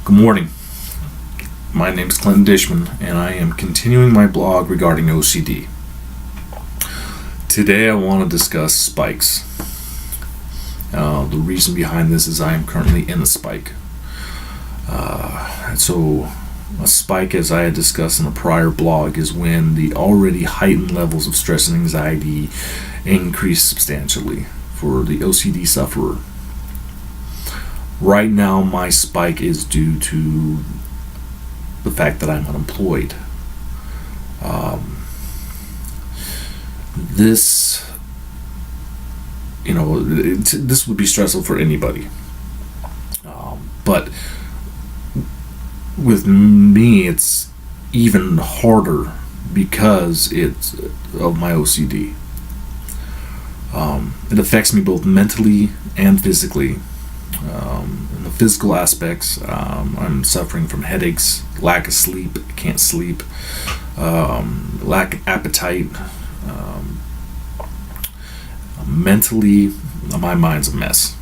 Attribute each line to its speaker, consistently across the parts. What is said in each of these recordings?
Speaker 1: Good morning. My name is Clinton Dishman, and I am continuing my blog regarding OCD. Today I want to discuss spikes. The reason behind this is I am currently in a spike. So a spike, as I had discussed in a prior blog, is when the already heightened levels of stress and anxiety increase substantially for the OCD sufferer. Right now, my spike is due to the fact that I'm unemployed. This would be stressful for anybody. But with me, it's even harder because it's of my OCD. It affects me both mentally and physically. In the physical aspects, I'm suffering from headaches, lack of sleep, can't sleep, lack of appetite. Mentally, my mind's a mess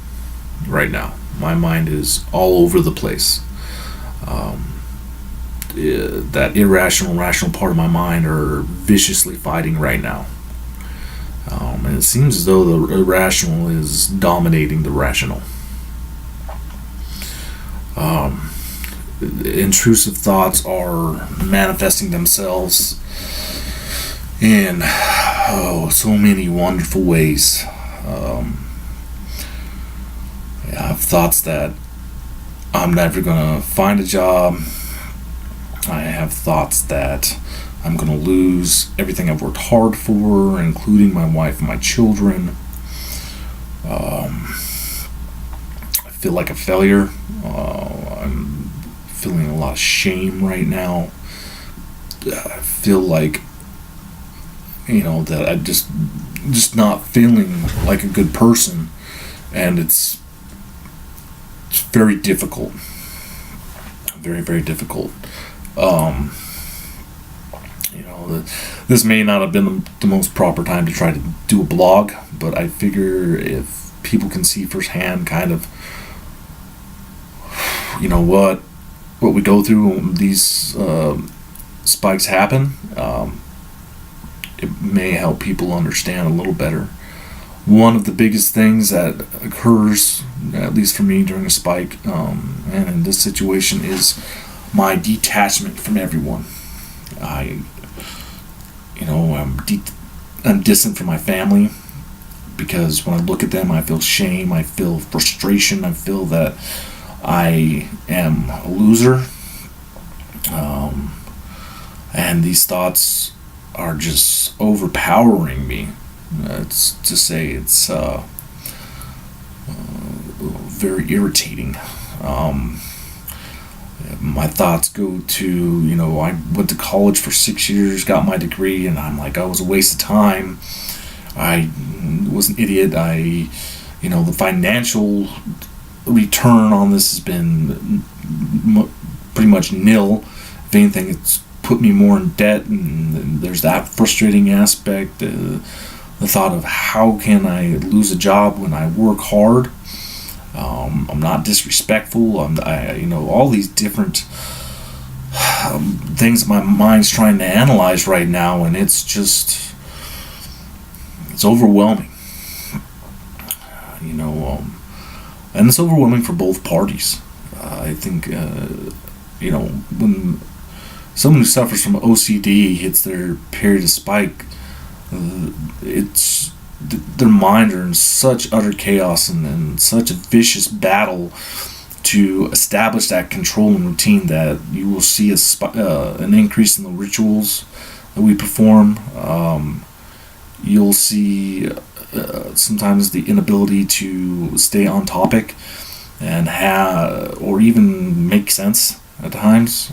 Speaker 1: right now. My mind is all over the place. That irrational, rational part of my mind are viciously fighting right now. And it seems as though the irrational is dominating the rational. Intrusive thoughts are manifesting themselves in so many wonderful ways. I have thoughts that I'm never going to find a job. I have thoughts that I'm going to lose everything I've worked hard for, including my wife and my children. I feel like a failure. I'm feeling a lot of shame right now. I feel like, that I just not feeling like a good person, and it's very difficult. Very, very difficult. This may not have been the most proper time to try to do a blog, but I figure if people can see firsthand kind of what we go through when these spikes happen, it may help people understand a little better. One of the biggest things that occurs, at least for me during a spike, and in this situation, is my detachment from everyone. I'm distant from my family because when I look at them, I feel shame, I feel frustration, I feel that I am a loser, and these thoughts are just overpowering me. It's very irritating. My thoughts go to, I went to college for 6 years, got my degree, and I'm like, I was a waste of time. I was an idiot. The financial return on this has been pretty much nil. If anything, it's put me more in debt, and there's that frustrating aspect. The thought of how can I lose a job when I work hard. I'm not disrespectful. All these different things my mind's trying to analyze right now, and it's overwhelming. And it's overwhelming for both parties. I think, when someone who suffers from OCD hits their period of spike, their mind are in such utter chaos and such a vicious battle to establish that control and routine that you will see an increase in the rituals that we perform. You'll see sometimes the inability to stay on topic and or even make sense at times.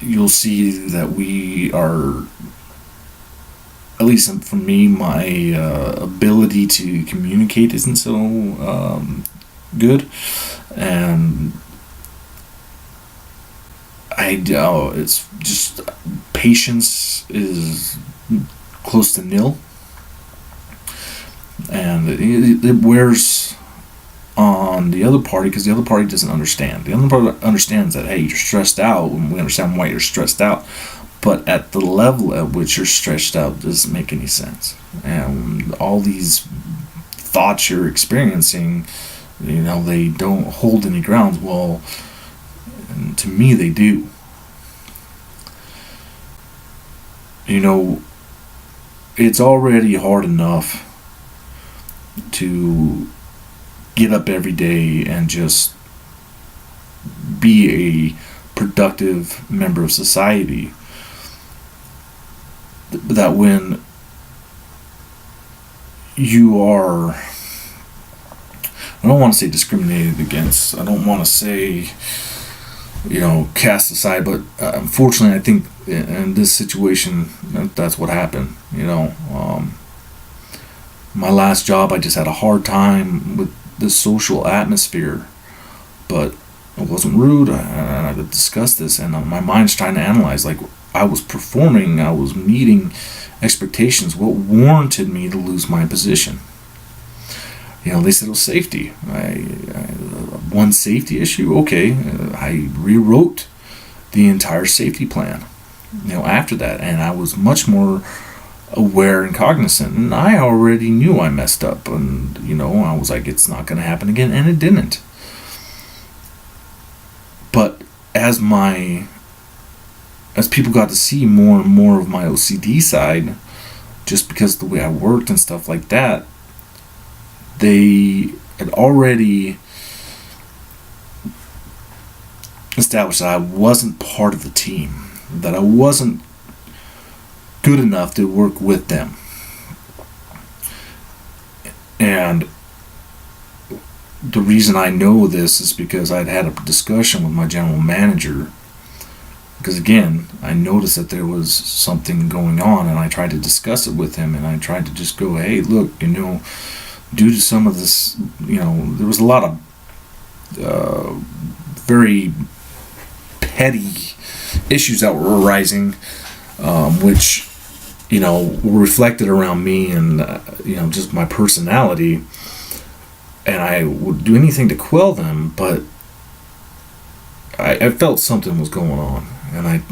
Speaker 1: You'll see that we are, at least for me, my ability to communicate isn't so good, and it's just patience is close to nil, and it wears on the other party because the other party doesn't understand. The other party understands that, hey, you're stressed out, and we understand why you're stressed out. But at the level at which you're stressed out doesn't make any sense. And all these thoughts you're experiencing, they don't hold any grounds. Well, to me, they do. It's already hard enough to get up every day and just be a productive member of society. That when you are, I don't want to say discriminated against, I don't want to say, cast aside, but unfortunately I think in this situation that's what happened. My last job, I just had a hard time with the social atmosphere, but it wasn't rude. I discussed this, and my mind's trying to analyze, like, I was performing, I was meeting expectations. What warranted me to lose my position? They said it was safety. One safety issue, okay. I rewrote the entire safety plan, after that, and I was much more aware and cognizant, and I already knew I messed up, and I was like, it's not going to happen again, and it didn't. But as people got to see more and more of my OCD side, just because of the way I worked and stuff like that, they had already established that I wasn't part of the team, that I wasn't good enough to work with them. And the reason I know this is because I'd had a discussion with my general manager, because again, I noticed that there was something going on, and I tried to discuss it with him, and I tried to just go, hey, look, due to some of this, there was a lot of very petty issues that were arising, which were reflected around me and just my personality, and I would do anything to quell them, but I felt something was going on, and I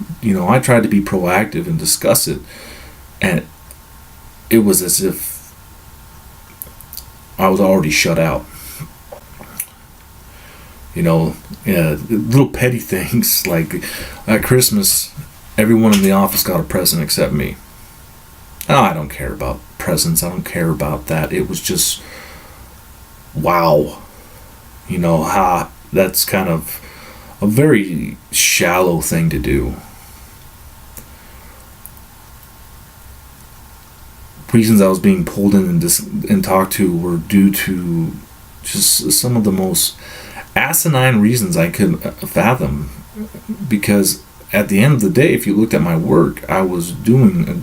Speaker 1: tried to be proactive and discuss it, and it was as if I was already shut out. Little petty things like at Christmas, everyone in the office got a present except me. Oh, I don't care about presents. I don't care about that. It was just, wow. That's kind of a very shallow thing to do. Reasons I was being pulled in and talked to were due to just some of the most asinine reasons I could fathom. Because at the end of the day, if you looked at my work, I was doing a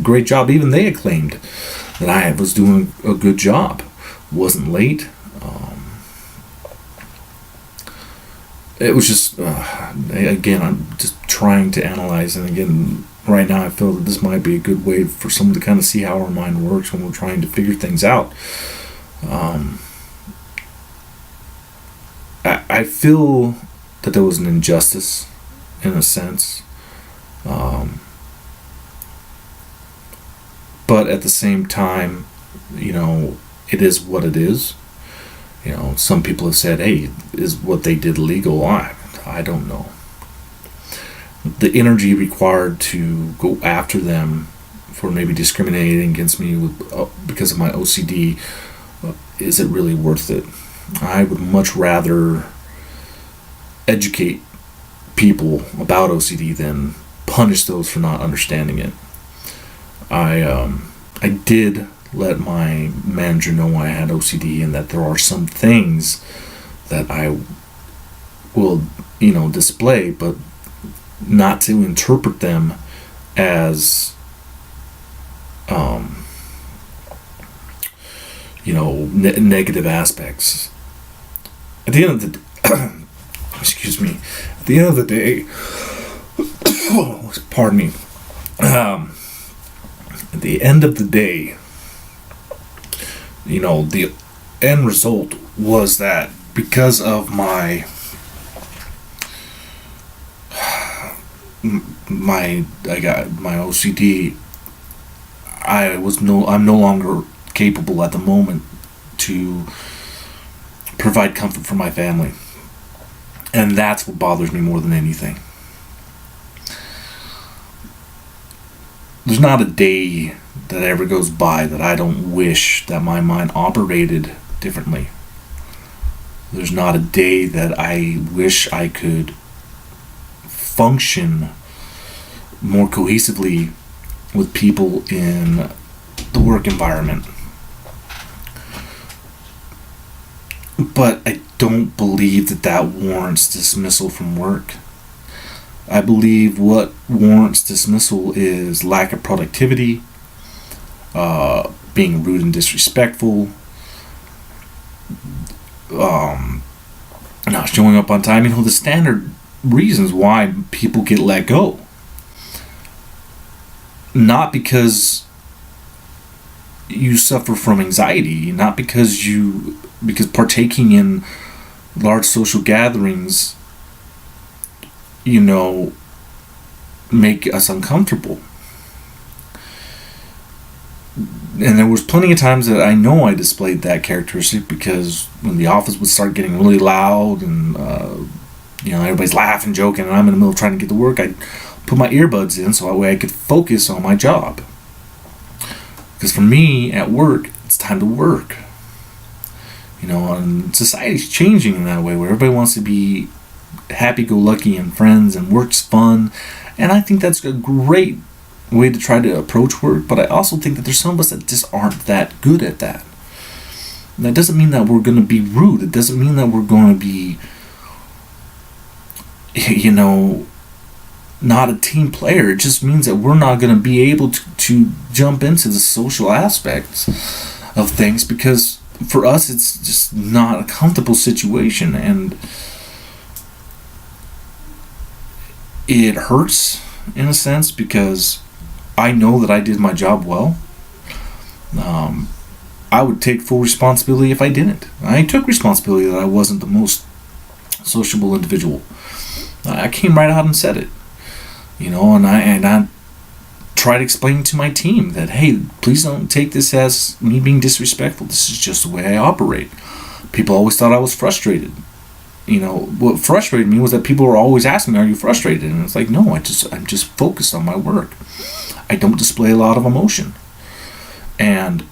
Speaker 1: great job. Even they acclaimed that I was doing a good job. Wasn't late. It was just, again, I'm just trying to analyze. And again, right now I feel that this might be a good way for someone to kind of see how our mind works when we're trying to figure things out. I feel that there was an injustice in a sense, but at the same time, it is what it is. Some people have said, hey, is what they did legal? I don't know. The energy required to go after them for maybe discriminating against me because of my OCD, is it really worth it? I would much rather educate people about OCD than punish those for not understanding it. I did let my manager know I had OCD and that there are some things that I will, display, but not to interpret them as, negative aspects. At the end of the excuse me. At the end of the day, pardon me. At the end of the day, the end result was that because of my I got my OCD. I'm no longer capable at the moment to provide comfort for my family, and that's what bothers me more than anything. There's not a day that ever goes by that I don't wish that my mind operated differently. There's not a day that I wish I could function more cohesively with people in the work environment. But I don't believe that warrants dismissal from work. I believe what warrants dismissal is lack of productivity, being rude and disrespectful, not showing up on time. The standard reasons why people get let go. Not because you suffer from anxiety, not because partaking in large social gatherings, make us uncomfortable. And there was plenty of times that I know I displayed that characteristic, because when the office would start getting really loud and everybody's laughing, joking, and I'm in the middle of trying to get to work, I'd put my earbuds in so that way I could focus on my job. Because for me, at work, it's time to work. And society's changing in that way, where everybody wants to be happy-go-lucky and friends, and work's fun. And I think that's a great way to try to approach work, but I also think that there's some of us that just aren't that good at that. And that doesn't mean that we're going to be rude. It doesn't mean that we're going to be, not a team player. It just means that we're not going to be able to jump into the social aspects of things, because for us it's just not a comfortable situation, and it hurts in a sense, because I know that I did my job well. I would take full responsibility if I didn't. I took responsibility that I wasn't the most sociable individual. I came right out and said it. And I tried explaining to my team that, hey, please don't take this as me being disrespectful. This is just the way I operate. People always thought I was frustrated. What frustrated me was that people were always asking me, are you frustrated? And it's like, no, I'm just focused on my work. I don't display a lot of emotion. And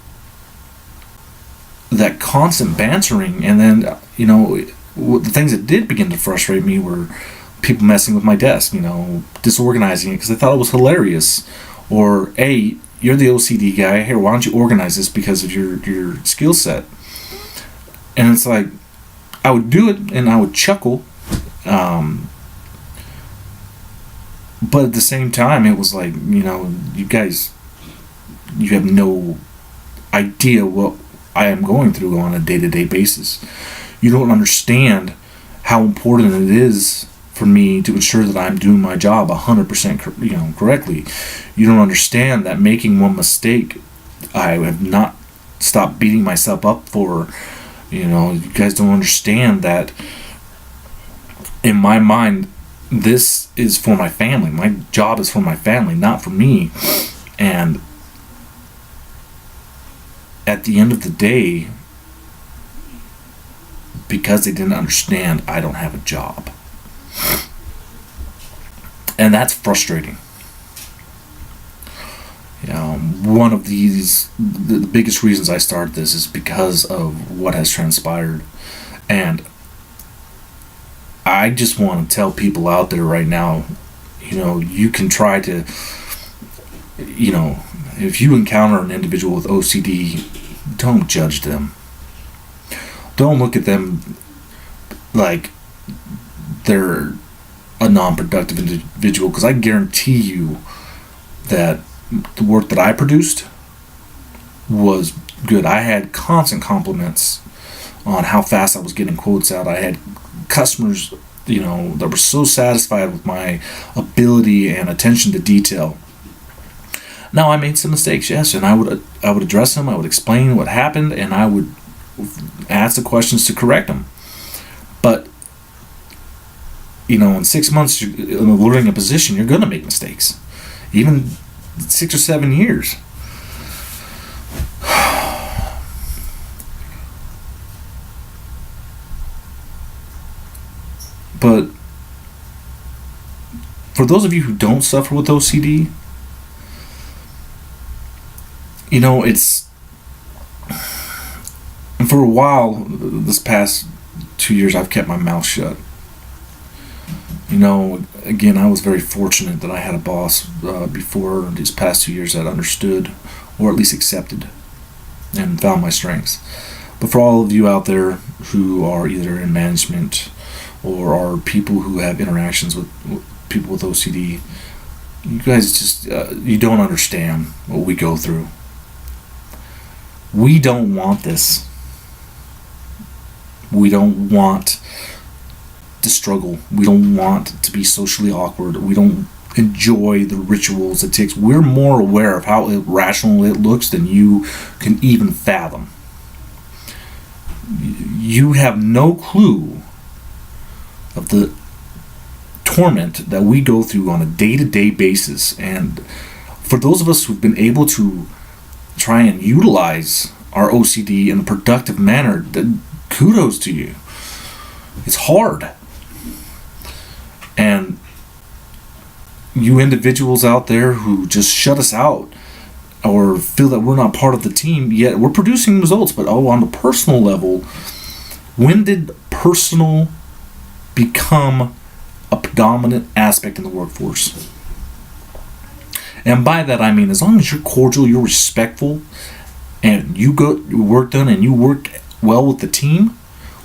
Speaker 1: that constant bantering, and then, the things that did begin to frustrate me were people messing with my desk, disorganizing it because they thought it was hilarious. Or, hey, you're the OCD guy, here, why don't you organize this because of your skill set? And it's like, I would do it and I would chuckle, but at the same time it was like, you guys, you have no idea what I am going through on a day-to-day basis. You don't understand how important it is for me to ensure that I'm doing my job 100% correctly. You don't understand that making one mistake, I have not stopped beating myself up for. You guys don't understand that in my mind, this is for my family. My job is for my family, not for me. And at the end of the day, because they didn't understand, I don't have a job. And that's frustrating. One of the biggest reasons I started this is because of what has transpired. And I just want to tell people out there right now, you can try to, if you encounter an individual with OCD, don't judge them. Don't look at them like they're a non-productive individual, because I guarantee you that the work that I produced was good. I had constant compliments on how fast I was getting quotes out. I had customers, that were so satisfied with my ability and attention to detail. Now, I made some mistakes, yes, and I would address them. I would explain what happened, and I would ask the questions to correct them. But in 6 months, in learning a position, you're going to make mistakes. Even 6 or 7 years. But for those of you who don't suffer with OCD, it's, and for a while, this past 2 years, I've kept my mouth shut. Again, I was very fortunate that I had a boss before these past 2 years that understood, or at least accepted, and found my strengths. But for all of you out there who are either in management or are people who have interactions with people with OCD, you guys just, you don't understand what we go through. We don't want this. We don't want to struggle. We don't want to be socially awkward. We don't enjoy the rituals it takes. We're more aware of how irrational it looks than you can even fathom. You have no clue of the torment that we go through on a day-to-day basis. And for those of us who've been able to try and utilize our OCD in a productive manner, kudos to you. It's hard. And you individuals out there who just shut us out or feel that we're not part of the team, yet we're producing results. But on the personal level, when did personal become a predominant aspect in the workforce? And by that I mean, as long as you're cordial, you're respectful, and you get your work done and you work well with the team,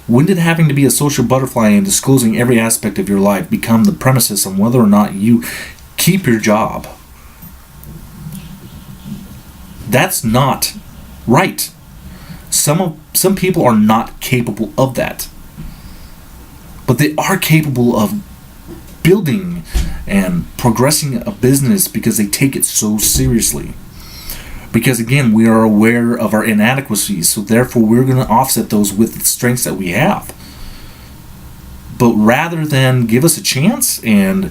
Speaker 1: when did having to be a social butterfly and disclosing every aspect of your life become the premises on whether or not you keep your job? That's not right. Some people are not capable of that. But they are capable of building and progressing a business because they take it so seriously. Because again, we are aware of our inadequacies, so therefore we're going to offset those with the strengths that we have. But rather than give us a chance and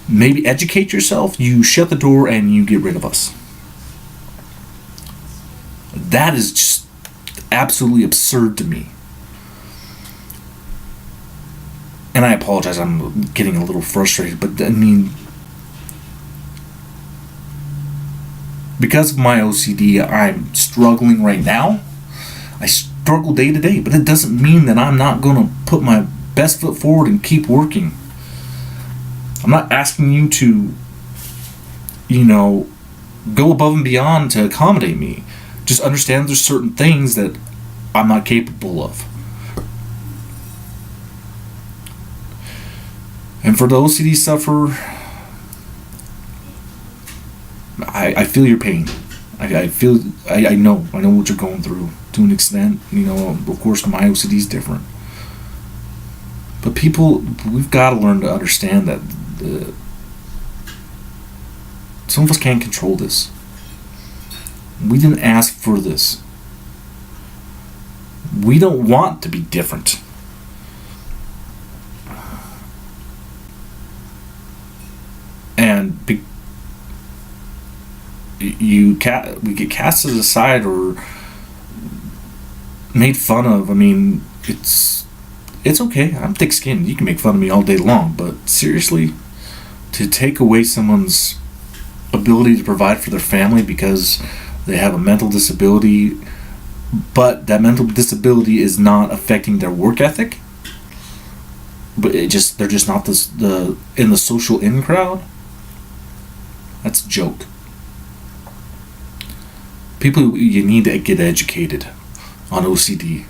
Speaker 1: maybe educate yourself, you shut the door and you get rid of us. That is just absolutely absurd to me. And I apologize, I'm getting a little frustrated, but I mean, because of my OCD, I'm struggling right now. I struggle day to day, but it doesn't mean that I'm not going to put my best foot forward and keep working. I'm not asking you to, go above and beyond to accommodate me. Just understand there's certain things that I'm not capable of. And for the OCD sufferer, I feel your pain. I know what you're going through to an extent. Of course, my OCD is different. But we've got to learn to understand that some of us can't control this. We didn't ask for this. We don't want to be different. And we get casted aside or made fun of. I mean, it's okay. I'm thick-skinned. You can make fun of me all day long, but seriously, to take away someone's ability to provide for their family because they have a mental disability, but that mental disability is not affecting their work ethic, but they're just not in the social in crowd. That's a joke. People, you need to get educated on OCD.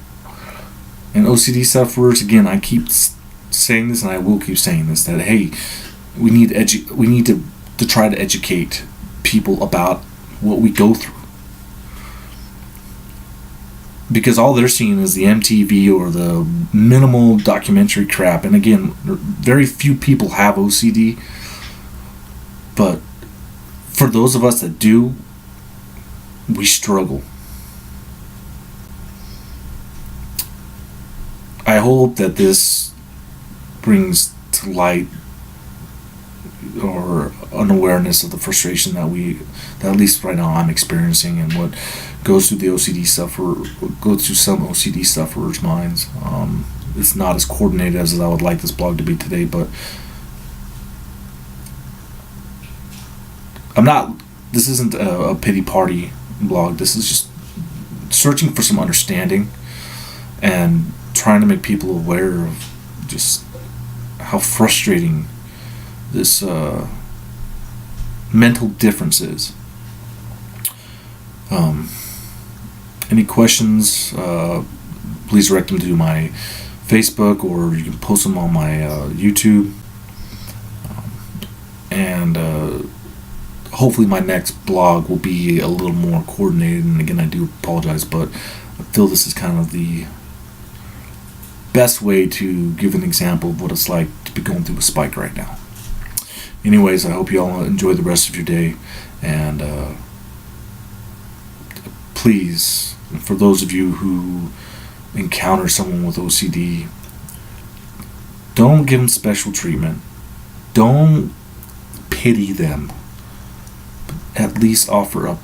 Speaker 1: And OCD sufferers, again, I keep saying this and I will keep saying this, that hey, we need to try to educate people about what we go through. Because all they're seeing is the MTV or the minimal documentary crap. And again, very few people have OCD. But for those of us that do, we struggle. hope that this brings to light or an awareness of the frustration that at least right now I'm experiencing, and what goes through goes through some OCD sufferers' minds. It's not as coordinated as I would like this blog to be today, but this isn't a pity party blog. This is just searching for some understanding and trying to make people aware of just how frustrating this mental difference is. Any questions, please direct them to my Facebook, or you can post them on my YouTube. And hopefully my next blog will be a little more coordinated. And again, I do apologize, but I feel this is kind of the best way to give an example of what it's like to be going through a spike right now. Anyways, I hope you all enjoy the rest of your day, and please, for those of you who encounter someone with OCD, don't give them special treatment. Don't pity them. At least offer up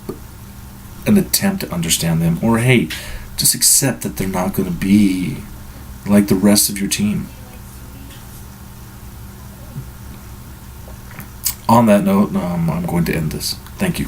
Speaker 1: an attempt to understand them, or hey, just accept that they're not going to be like the rest of your team. On that note, I'm going to end this. Thank you.